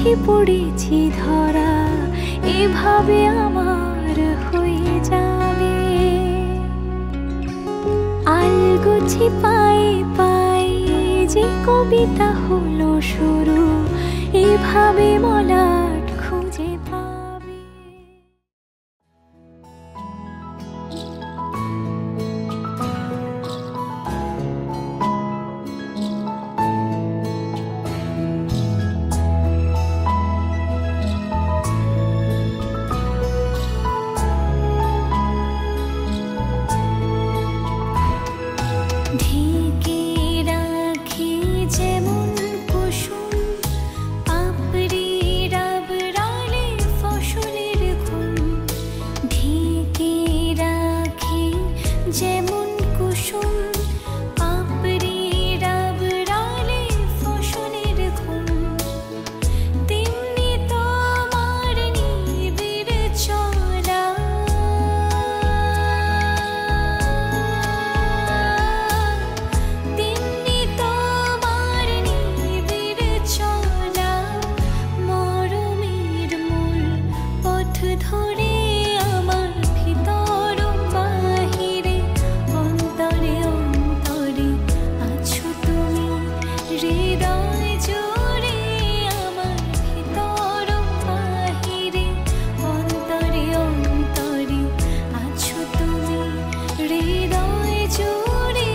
আছি পড়েছি ধরা, এভাবে আমার হয়ে যাবে। আলগোছি পায়ে পায়ে যে কবিতা হলো শুরু, এভাবে মলাট খুঁজে পাবে। ঢেকে রাখি যেমন কুসুম পাপড়ি ডাবরালে ফসলের ঘুম। ঢেকে রাখি যেমন কুসুম পাপড়ি ডাবরালে ফসলের ঘুম। তেমনি তোমার নিবিড় চলা, তেমনি তোমার নিবিড় চলা। মরমের মূল পথ ধরে আমার ভিতর বাহিরে, অন্তরে অন্তরে আছো তুমি হৃদয় জুড়ে। আমার ভিতর বাহিরে, অন্তরে অন্তরে আছো তুমি হৃদয় জুড়ে।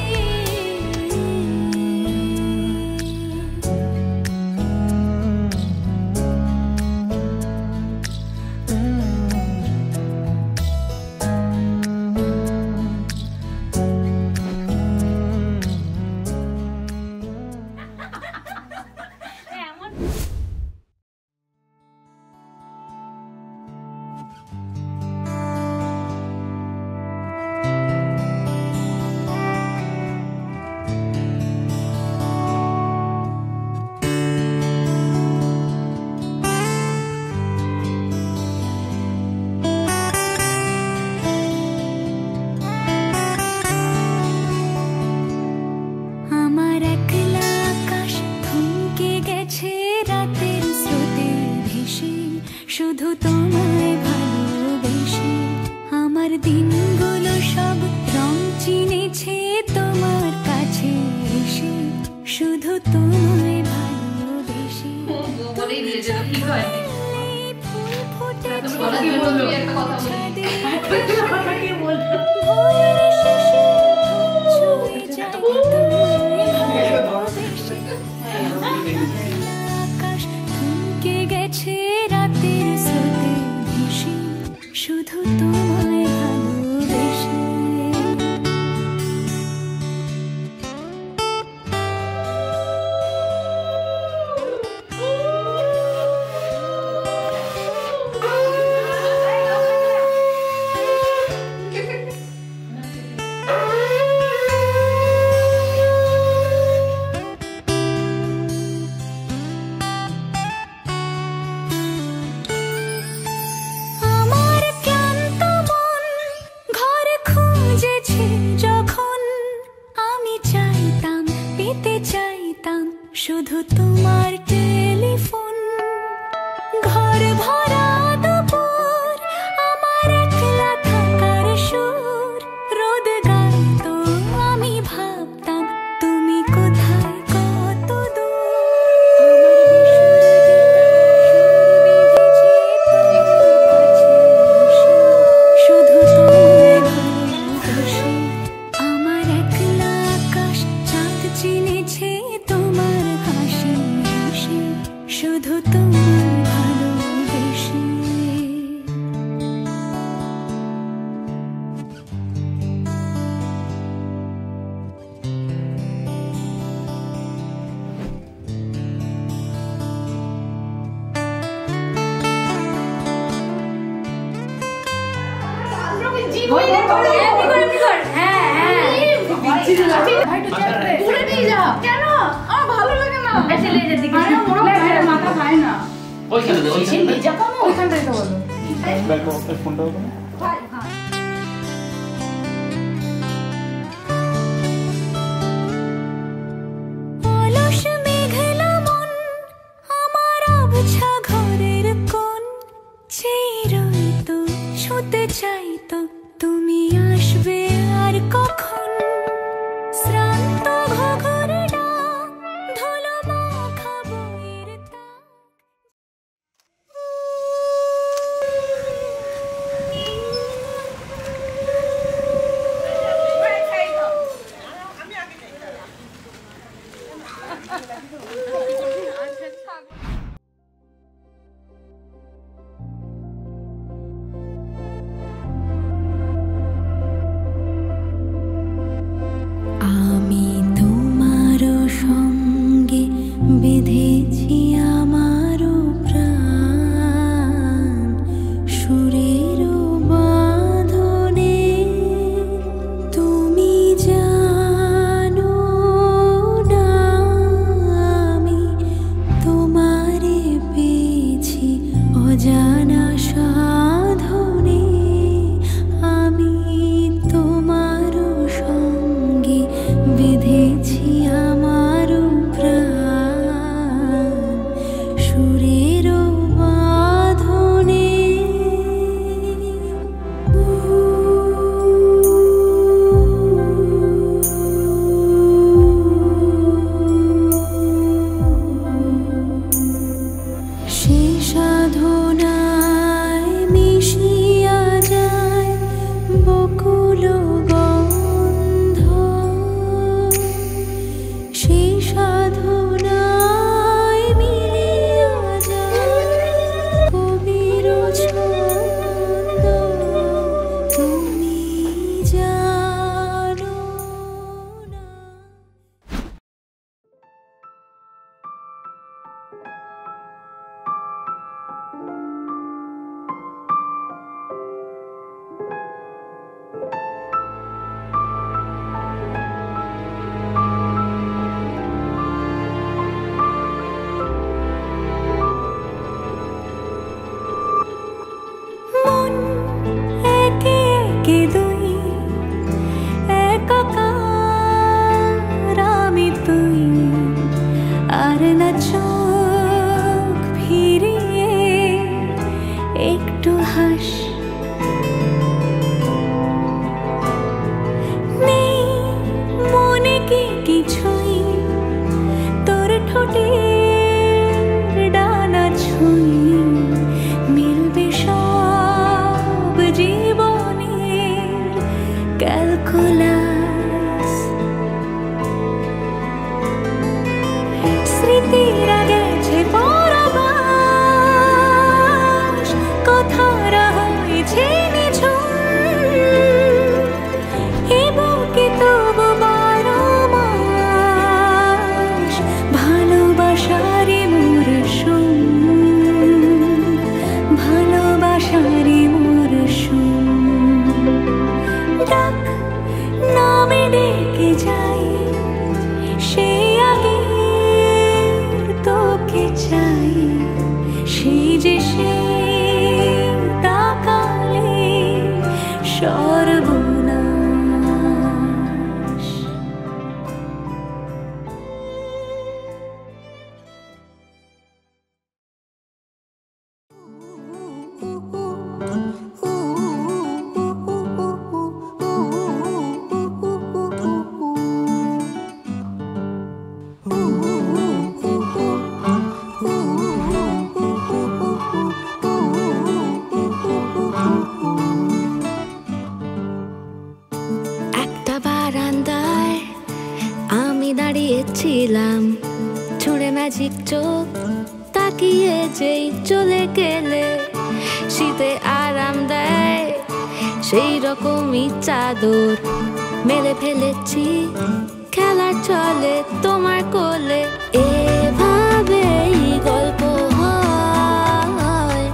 আমার একলা আকাশ থমকে গেছে রাতের স্রোতে ভেসে, শুধু তোমায় ভালোবেসে। আমার দিনগুলো সব রং চিনেছে তোমার কাছে এসে, শুধু তোমায় ভালোবেসে। ফুল ফুটেছে ভোরের শেষে ছুঁয়ে যায় তোমায় ভালোবেসে। আকাশ থমকে গেছে রাতের স্রোতে ভেসে, শুধু তোমায় ভালোবেসে। আমার ক্লান্ত মন ঘর খুঁজেছে যখন, আমি চাইতাম পেতে চাইতাম শুধু তোমার টেলিফোন। ঘর ভরা দুপুর আমার একলা থাকার সুর, রোদ গাইতো আমি ভাবতাম তুমি কোথায় কত দূর। শুধু তোমায় ভালোবেসে। আমার একলা আকাশ চাঁদ চিনেছে তোমার হাসি হাসি, শুধু তোমায় ভালোবেসে। কেন আমার ভালো লাগে না। মাথা খায় না। ওইখানটাই তো বলো। ফোনটা অলস মেঘলা মন আমার আবছা ক্যালকুলাস স্মৃতিরা গেছে পরবাস কথারা হয়েছে নিঝুম এ বুকে তবু 12 মাস ভালোবাসারে মরশুম ভালোবাসারে মরশুম ডাক নামে ডেকে যাই সে আগে তোকে চাই সেই যে সে তাকালে সর্বনাশ একটা বারান্দায় আমি দাঁড়িয়েছিলাম ছুঁড়ে ম্যাজিক চোখ তাকিয়ে যেই চলে গেলে শীতে আরাম দেয় সেই রকমই চাদর মেলে ফেলেছি খেলার চলে তোমার কোলে এভাবেই গল্প হয়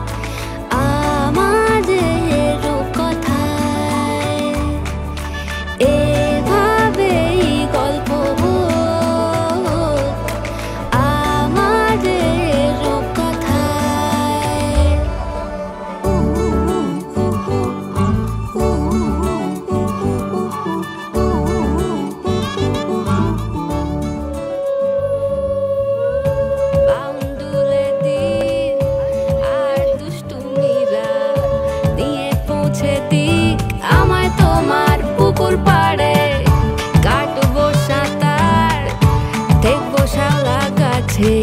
আমাদের কথায় এভাবেই গল্প আমাদের কথায় বাউন্ডুলে দিন আর দুষ্টুমিরা নিয়ে পৌঁছে দিক আমায় তোমার পুকুর পাড়ে কাটবো সাঁতার দেখবো শালা গাছে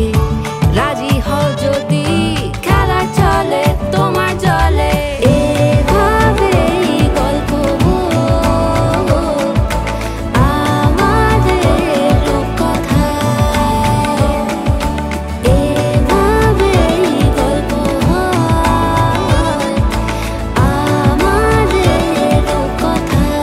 রাজি হও যদি খেলা চলে তোমার জলে এভাবেই গল্প আমাদের কথায় এভাবেই গল্প আমাদের কথায়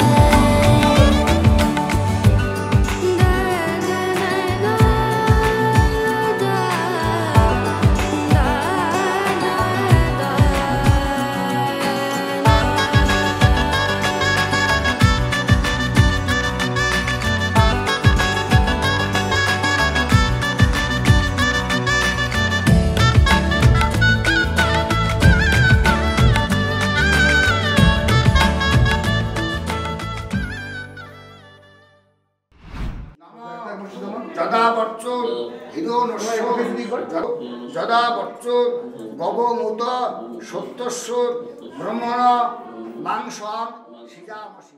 যদা বচ্চন হিরণ্যস্য যদা বচ্চন গবমূত সত্যস্য ব্রহ্মণ মাংসম সিজামসি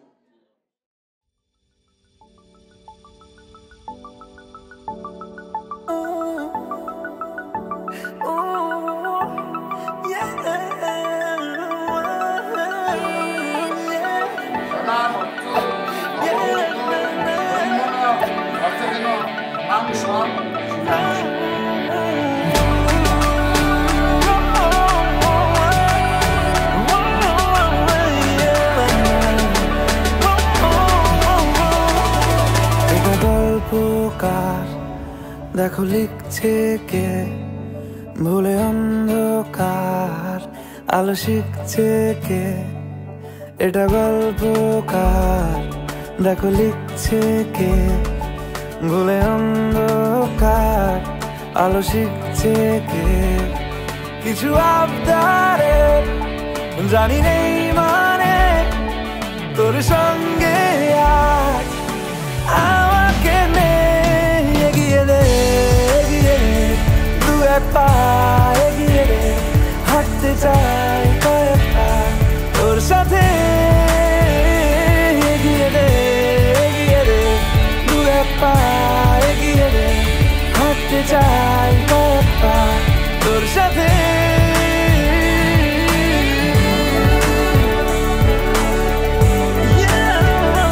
যদা বচ্চন মাংসম সিজামসি গল্পকার দেখো লিখছে কে ভুলে অন্ধকার আলো শিখছে কে এটা গল্পকার দেখো লিখছে কে ভুলে অন্ধকার আলো শিখছে কে কিছু আবদারে জানি নেই মানে তোর সঙ্গে আজ আমাকে নে এগিয়ে দে দু এক পা এগিয়ে দে হাঁটতে চাই কয়েক পা তোর সাথে এগিয়ে দে দু এক পা এগিয়ে দে হাঁটতে চাই কয়েক পা তোর সাথে Yeah.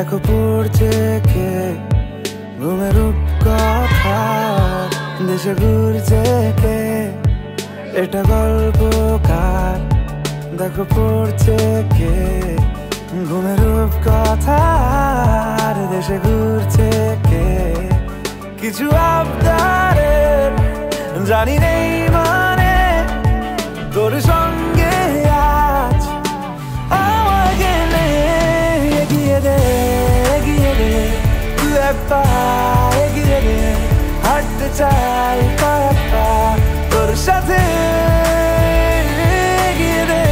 দেখো পড়ছে কে ঘুমের কথা, দেশে ঘুরছে কে এটা গল্পকার। দেখো পড়ছে কে ঘুমের কথা, দেশে ঘুরছে কে কিছু আবদারের জানি নেই মানে তোর সঙ্গে আজ আমায় গেলে এগিয়ে দে তুই এক পা এগিয়ে দে, হাঁটতে চাই কয়েক পা তোর সাথে এগিয়ে দে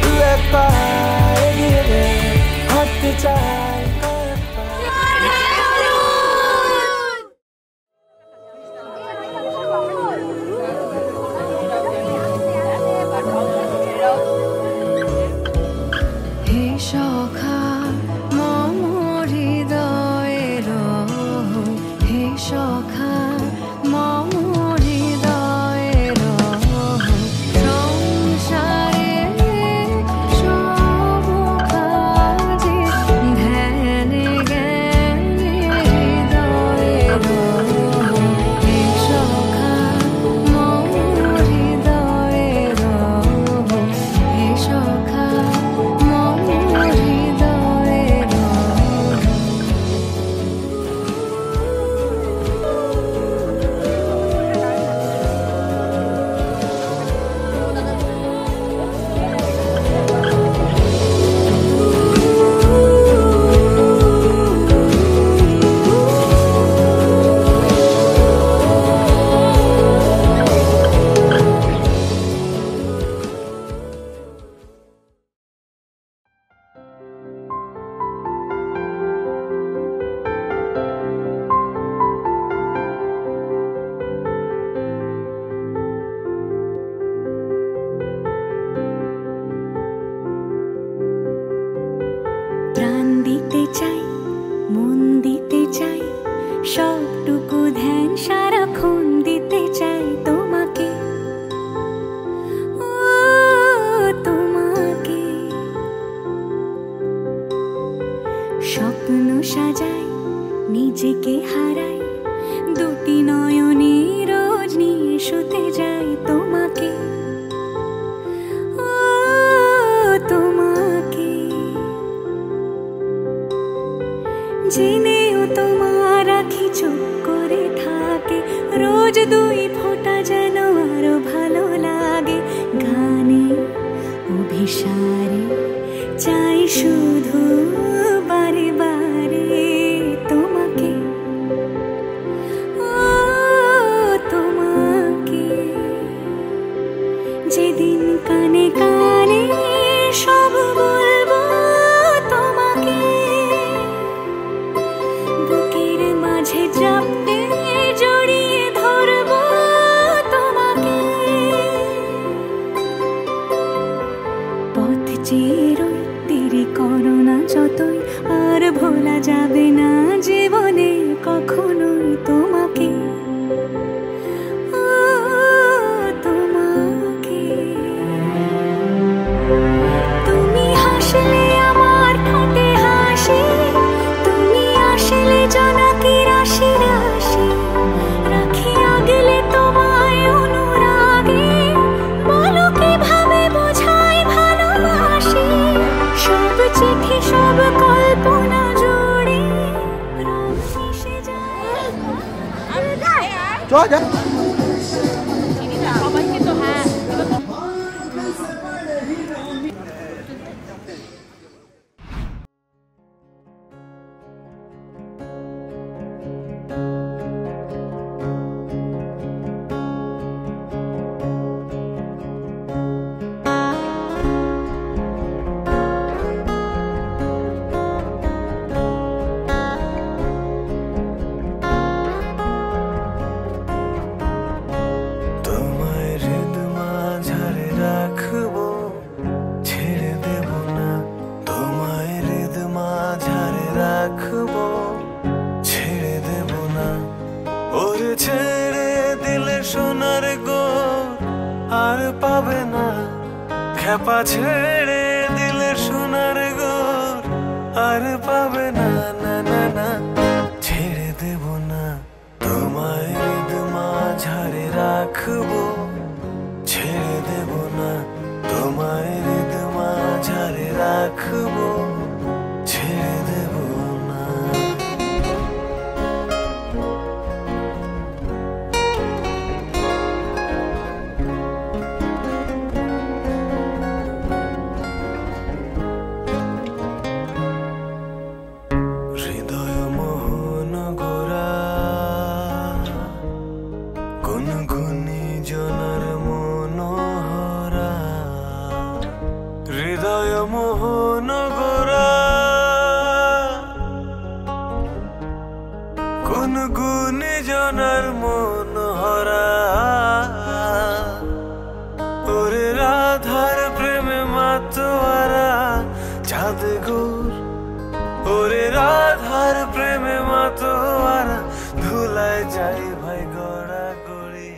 তুই এক পা এগিয়ে দে, হাঁটতে চাই কয়েক পা। হে সখা মম হৃদয়ের, হে সখা মম হৃদয়ের, সংসারে সব কাজে ধ্যানে জ্ঞানে হৃদয়ের, হে সখা মম হৃদয়ের, হে সখা মম হৃদয়ের। প্রাণ দিতে চাই, মন দিতে চাই, সবটুকু ধ্যান সারাক্ষণ দিতে চাই তোমাকে, ও তোমাকে। স্বপ্ন সাজাই, নিজেকে হারাই, দুটি নয়নে রোজ নিয়ে শুতে যাই তোমাকে, ও তোমাকে। জেনেও তোমার আঁখি চুপ করে থাকে, রোজ দুই ফোঁটা যেন আরো ভালো লাগে। গানে অভিসারে চাই শুধু বারে বারে তোমাকে, ও তোমাকে। যেদিন কানে কানে সব বলবো তোমাকে, বুকের মাঝে চাপতে জড়িয়ে ধরবো তোমাকে। পথ চেয়ে রই, দেরি করো না যতই, আর ভোলা যাবে না জীবনে কখনোই তোমাকে, ও তোমাকে। তুমি হাসলে আমার ঠোঁটে হাসি, তুমি আসলে জোনাকি রাশি রাশি, রাখি আগলে তোমায় অনুরাগে, বলো কিভাবে বোঝাই ভালোবাসি। সব চিঠি সব কল্পনা জুড়ে রং মিশে যায়। সবাইকে তো হ্যাঁ রাখবো, ছেড়ে দেব না। ওরে ছেড়ে দিলে সোনার গোর আর পাবে না, খেপা ছেড়ে দিলে সোনার গোর আর পাবে না, না না না। ছেড়ে দেব না তোমায়, হৃদ মাঝারে রাখবো। ছেড়ে দেব না তোমায়, হৃদ মাঝারে রাখবো। ছেড়ে দেব না। হৃদয় মোহন গোরা গুনগুনি জনার মনোহরা। হৃদয় মোহন গোরা গুনগুনি জনার মনোহরা। ওরে রাধার প্রেমে মাতোয়ারা চাঁদ গোর। ওরে রাধার প্রেমে মাতোয়ারা ধুলায় যাই ভাই গড়া গড়ি।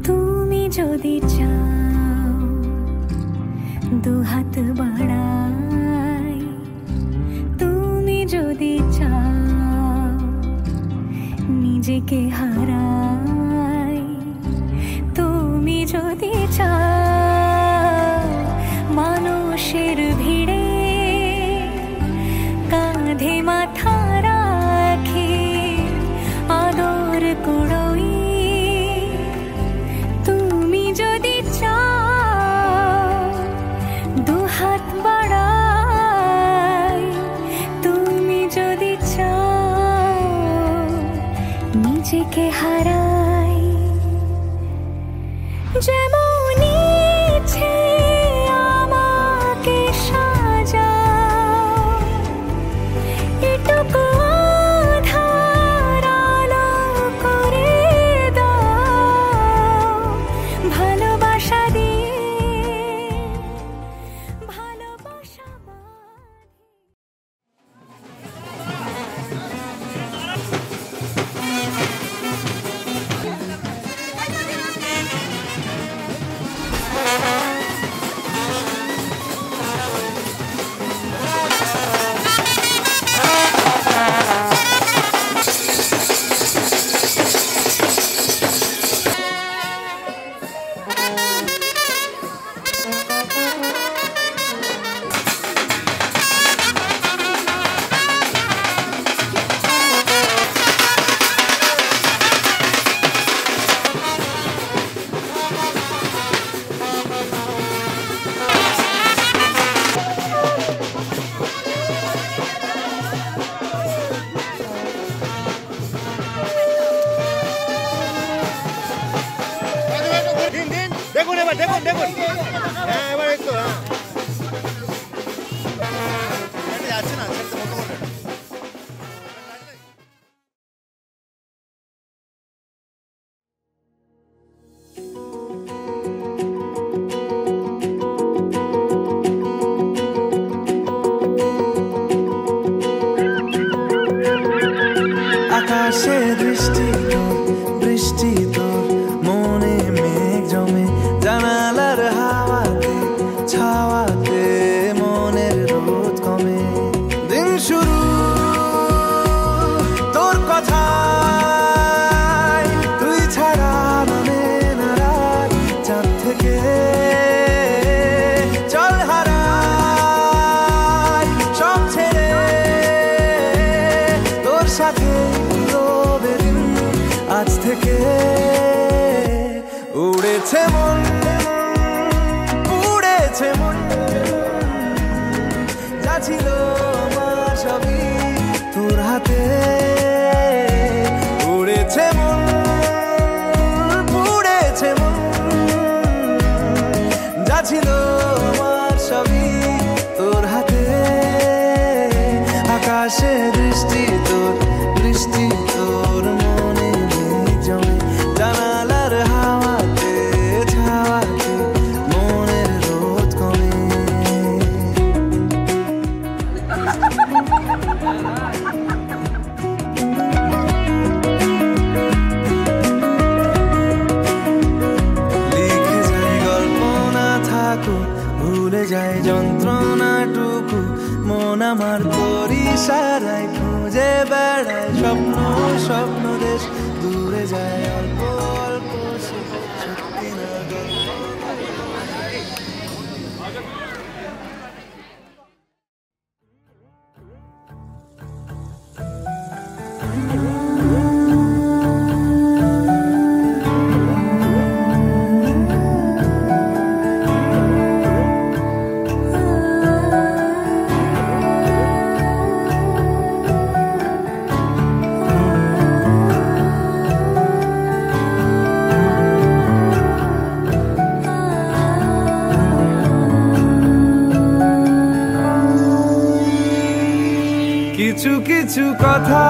তুমি যদি চাও দুহাত বাড়াই, তুমি যদি চাও নিজেকে হারাই, তুমি যদি চাও মানুষের ভিড়ে কাঁধে মাথা রাখি আদর কুড়োই, তুমি যদি চাও দুহাত বাড়াই, তুমি যদি চাও নিজেকে হারাই, যেমন ইচ্ছে আমাকে সাজাও, এটুকু আধার আলো করে দাও, ভালোবাসা দিয়ে ভালোবাসা দেখুন এবার, দেখুন দেখুন, হ্যাঁ এবার একটু, হ্যাঁ যাচ্ছে না, আকাশে দৃষ্টি তোর, বৃষ্টি তোর, মনে মেঘ জমে জানালার হাওয়াতে, ছাওয়াতে মনের রোদ কমে। দিন শুরু তোর কথায়, তুই ছাড়া মানে না রাত, চাঁদ থেকে চল হারাই সব ছেড়ে, তোর সাথে রবে দিন আজ থেকে। উড়েছে মন, উড়েছে মন, যা ছিল আমার সবই তোর হাতে। উড়েছে মন, উড়েছে মন, যা ছিল আমার সবই তোর হাতে। আকাশে দৃষ্টি তোর, বৃষ্টি তোর, মনে মেঘ জমে ইশারায় খুঁজে বেড়ায় স্বপ্ন স্বপ্ন দেশ দূরে যায় অল্প অল্প সত্যি না কিছু কিছু কথা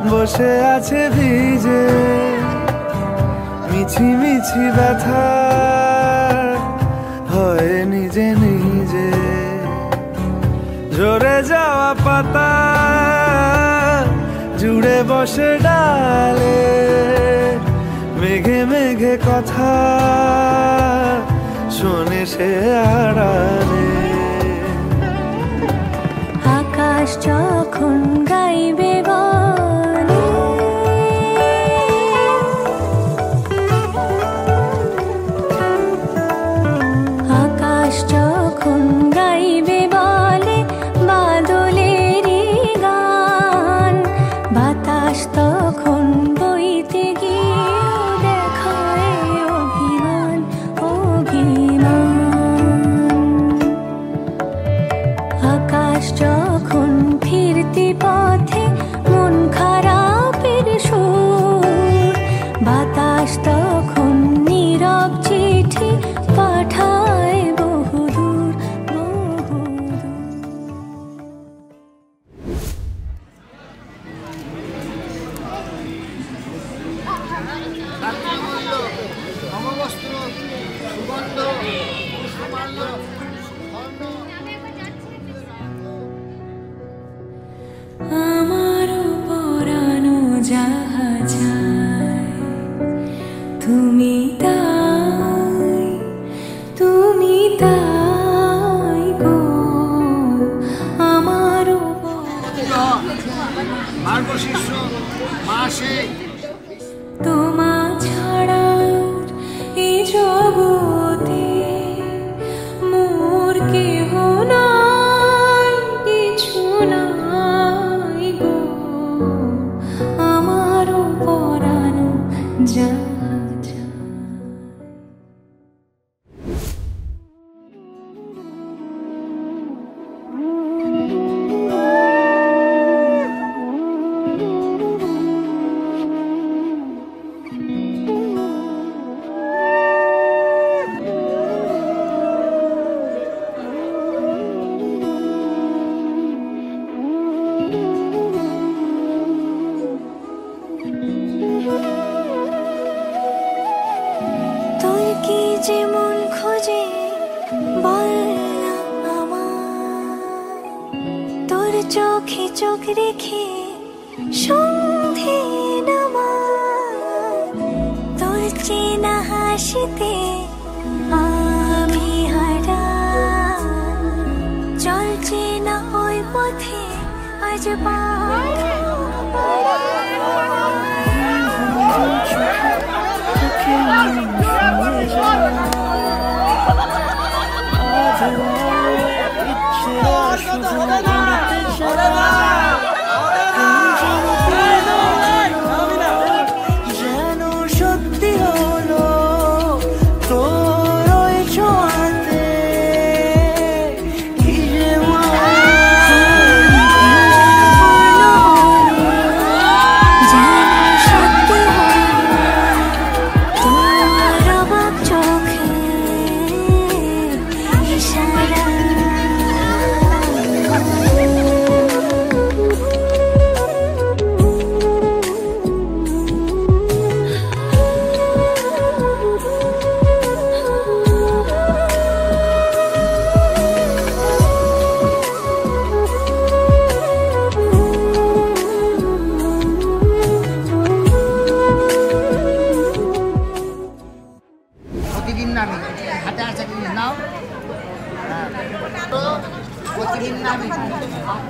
বসে আছে ভিজে মিছি মিছি ব্যথা হয় নিজে নিজে ঝরে যাওয়া পাতা জুড়ে বসে ডালে মেঘে মেঘে কথা শোনে সে আড়ালে আকাশ যখন গাইবে বলে আকাশ যখন গাইবে বলে বাদলেরই গান বাতাস তখন বইতে গিয়ে দেখায় অভিমান অভিমান আকাশ যখন ফিরতি পথে মন খারাপের সুর বাতাস তখন নীরব চিঠি পাঠায় বহুদূর বহুদূর নববস্ত্র সুগন্ধ পুষ্পমাল্য আমারও পরানো যাহা চায় তুমি তাই গো আমারও মার্গশীর্ষ মাসে তোমা ছাড়া এই জগতে মোর কেহ নাই কিছু নাই গো আমারও পরানো যা তোর কি যে মন খোঁজে বল না আমার তোর চোখে চোখ রেখে সন্ধে নামার তোর চেনা হাসিতে আমি হারা চলছে না ওই পথে আজ যেন সত্যি হলো তোর ওই ছোঁয়াতে কি যে ইশারা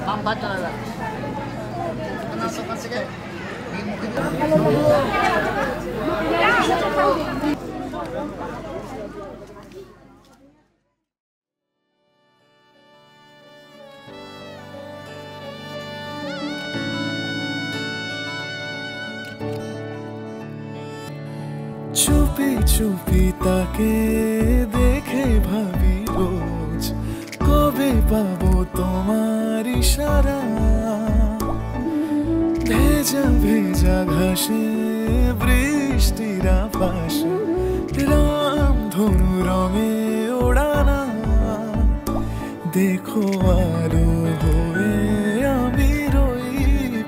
বাম্পার চলে যাবে দোকান থেকে চুপি চুপি তাকে দেখে ভাবি রোজ কবে পাবো তোমার ইশারা ভেজা ভেজা ঘাসে বৃষ্টির আভাসে রাম ধনু রঙে ওড়ানা দেখো আলো হয়ে আমি রই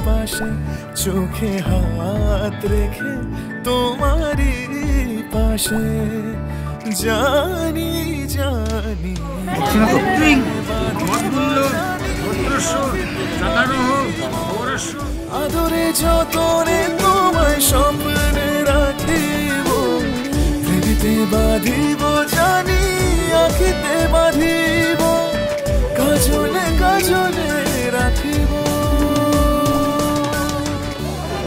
পাশে চোখে হাত রেখে তোমারই পাশে জানি জানি আদরে যতনে তোমায় স্বপ্নে রাখিব হৃদিতে বাঁধিব জানি আখিতে বাঁধিব কাজলে কাজলে রাখিব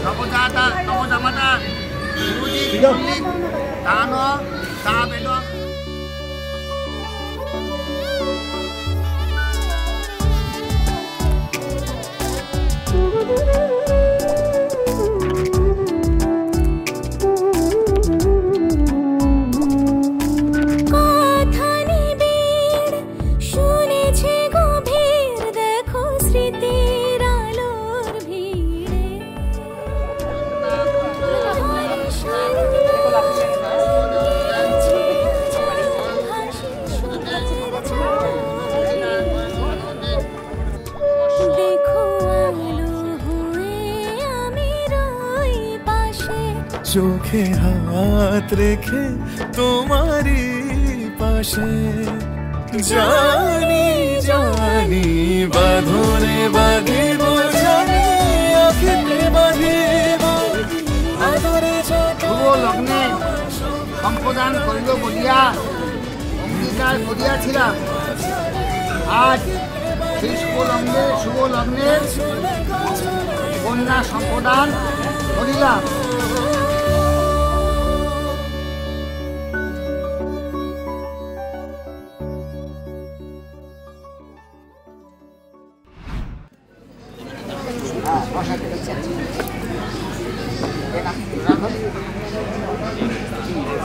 নবজাতা নবজামাতা তান তা বেদ চোখে হাত রেখে তোমারই পাশে জানি জানি বাঁধনে বাঁধিব জানি আখিতে বাঁধিব আদরে শুভ লগ্নে সম্প্রদান করিল বলিয়া অঙ্গীকার করিয়াছিলাম আজ সেই শুভ লগ্নে কন্যা সম্প্রদান করিলাম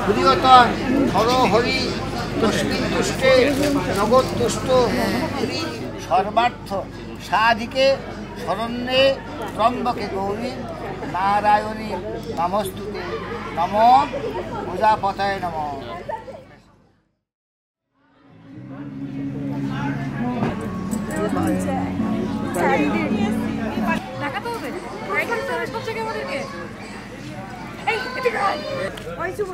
প্রিয়তম হর হরি তস্মিন তুষ্টে জগৎতুষ্ট সর্বার্থ সাধিকে শরণ্যে ত্রম্বকে গৌরী নারায়ণী নমস্তুতে নম প্রজাপতায় নম দেখাতে হবে ট্রাই করতে হবে সব জায়গায় আমাদেরকে এই এদিকে আয় ওই শুভ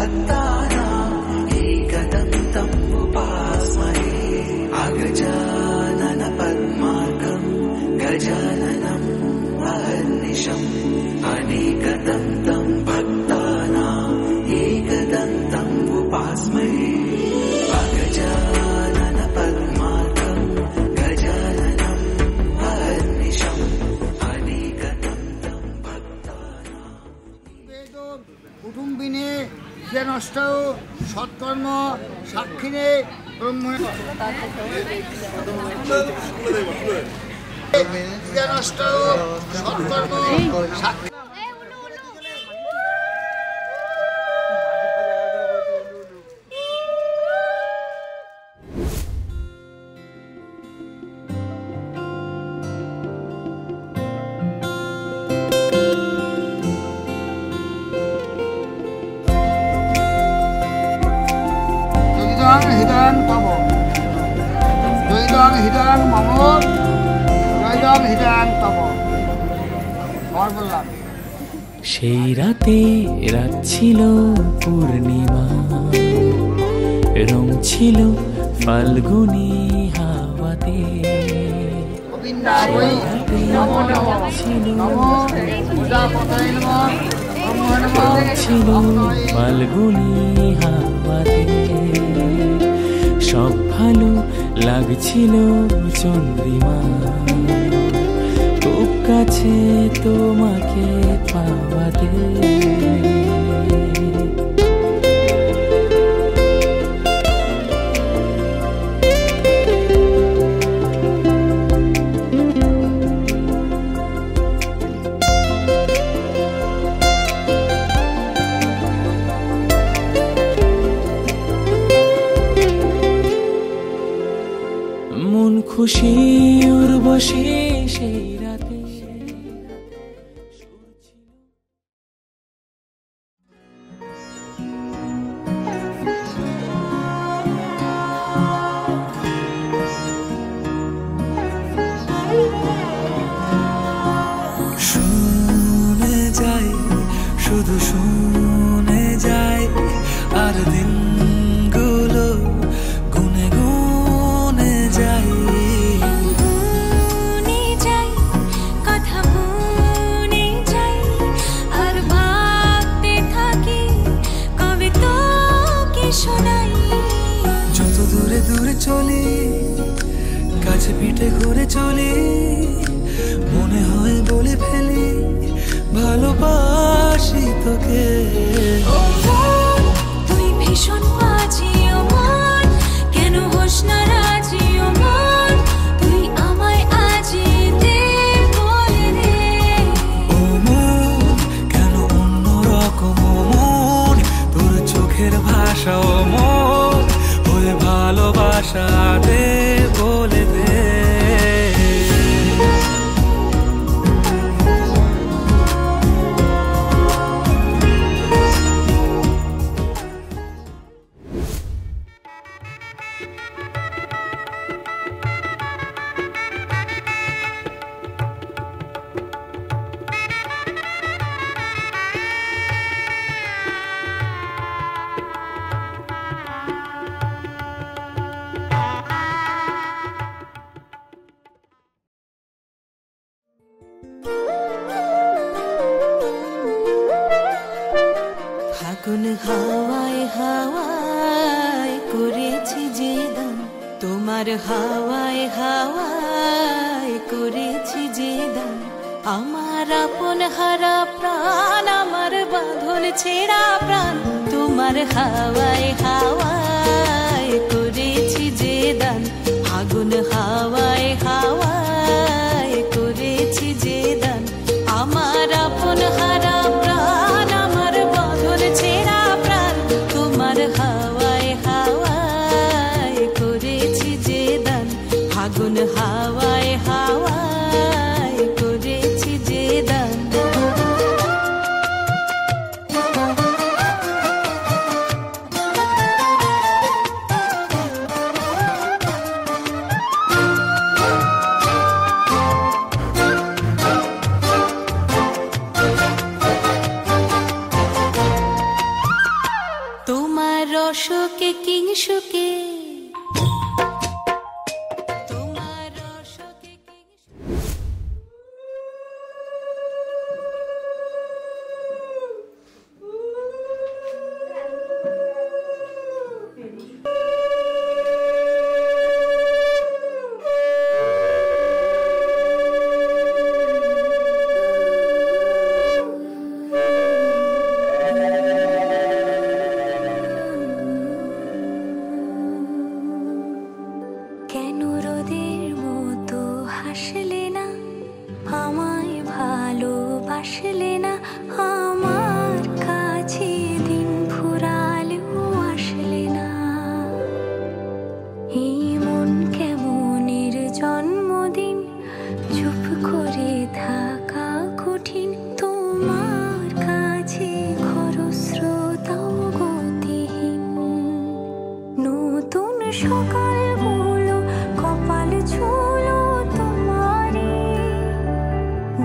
भक्तानां एकदन्तं उपास्महे अगजानन पद्मार्कं गजाननं अहर्निशम् अनेकदन्तं भक्तानां एकदन्तं उपास्महे अगजानन पद्मार्कं गजाननं अहर्निशम् अनेकदन्तं भक्तानां। কুটুম্বিনে যে নষ্ট সৎকর্ম সাক্ষিণে ব্রহ্ম যে নষ্ট সৎকর্ম সাক্ষী হৃদয়ং তব জয়দং হৃদয়ং মম জয়দং হৃদয়ং তব বললাম। সেই রাতে রাত ছিল পূর্ণিমা, রং ছিল ফাল্গুনি হাওয়াতে, ছিল ফাল্গুনি হাওয়াতে, সব ভালো লাগছিল চন্দ্রিমা, খুব কাছে তোমাকে পাওয়াতে। মন খুশি উর্বশী সেই রাতে, শুনে যাই শুধু শুনে যাই, আর দিনগুলো গুনে গুনে যাই, গুনে যাই কথা গুনে যাই, আর ভাবতে থাকি কবে তোকে শোনাই। যত দূরে দূরে চলি কাছে পিঠে ঘুরে চলি, মনে হয় বলে ফেলি ভালোবাসি তোকে। তুই ভীষণ বাজি মন, কেন হোস না রাজি মন, তুই আমায় আজি দে বলে রে। ও মন কেন অন্য রকম মন, তোর চোখের ভাষা ও মন হয়ে ভালোবাসা দে বলে দে। ফাগুন হাওয়ায় হাওয়ায় করেছি যে দান, তোমার হাওয়ায় হাওয়ায় করেছি যে দান, আমার আপন হারা প্রাণ, আমার বাঁধন ছেঁড়া প্রাণ, তোমার হাওয়ায় হাওয়ায় করেছি যে দান, ফাগুন হাওয়ায় হাওয়ায় করেছি যে দান, আমার আপন হারা প্রাণ, আমার বাঁধন ছেঁড়া প্রাণ, তোমার হাওয়ায় হাওয়ায় করেছি যে দান, ফাগুন হাওয়ায় হাওয়ায় করেছি যে দান। অশোকে কিংশুকে কেন রোদের মতো হাসলে না, আমায় ভালোবাসলে না, আমার কাছে দিন ফুরালেও আসলে না। এই মন কেমনের জন্মদিন, চুপ করে থাকা কঠিন, তোমার কাছে খরস্রোতাও গতিহীন। নতুন সকাল কপাল ছুলো তোমারে,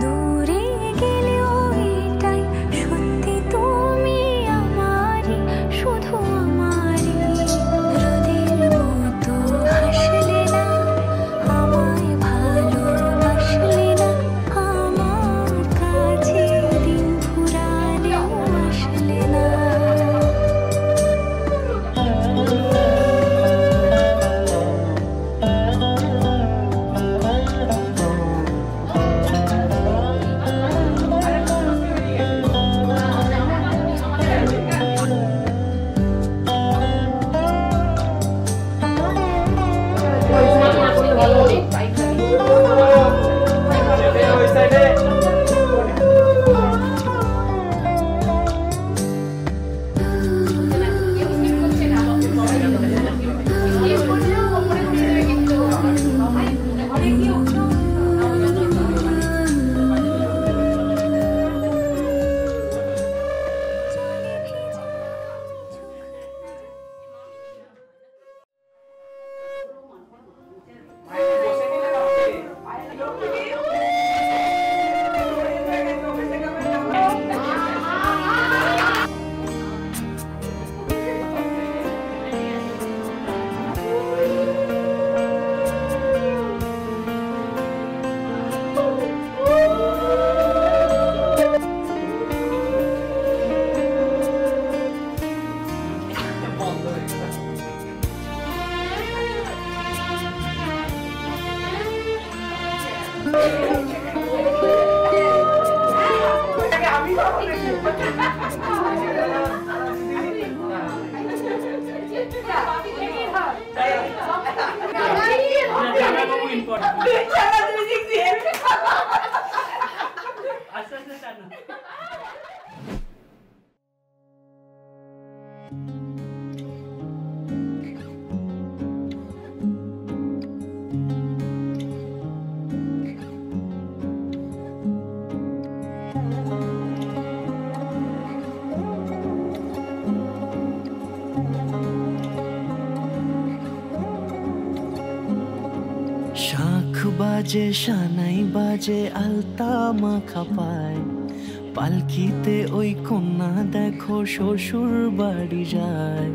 দূরে গেলেও এটাই সত্যি তুমি আমারই, শুধু আমারই। রোদের মতো হাসলে না, আমায় ভালোবাসলে না, আমার কাছে দিন ফুরালেও আসলে না। শাখ বাজে সানাই বাজে আলতা মাখা পায়, পালকিতে ওই কন্যা দেখো শ্বশুর বাড়ি যায়।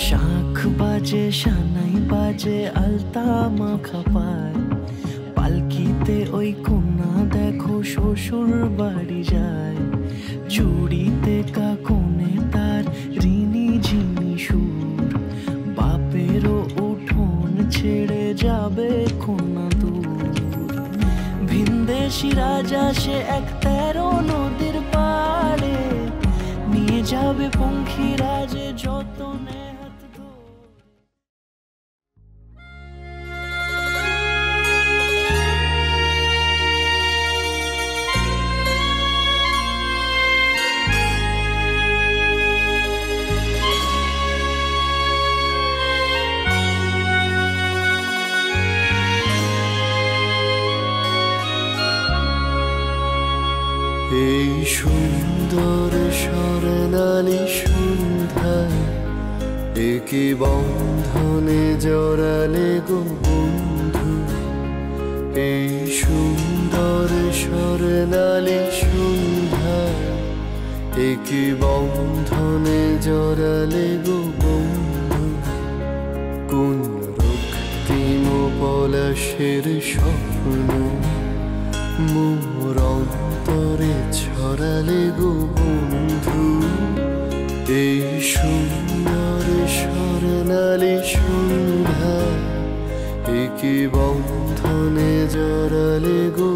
শাখ বাজে সানাই বাজে আলতা মাখা পায়, পালকিতে ওই কন্যা দেখো শ্বশুর বাড়ি যায়। চুড়িতে কাকনে তার ঋণী ঝিনি সুর, বাপেরও উঠোন ছেড়ে যাবে কন্যা দূর। ভিনদেশি রাজা সে 13 নদীর পাড়ে, নিয়ে যাবে পঙ্খী রাজে যতনে। এই সুন্দর স্বর্ণালী সন্ধ্যায় একে বন্ধনে জড়ালে গো বন্ধু, কি বন্ধনে জড়ালে গো বন্ধু, কোন রক্তিম পলাশের স্বপ্ন মোর অন্তরে ছড়ালে গো বন্ধু। এই সুন্দর স্বর্ণালী সন্ধ্যা, কি বন্ধনে জড়ালে গো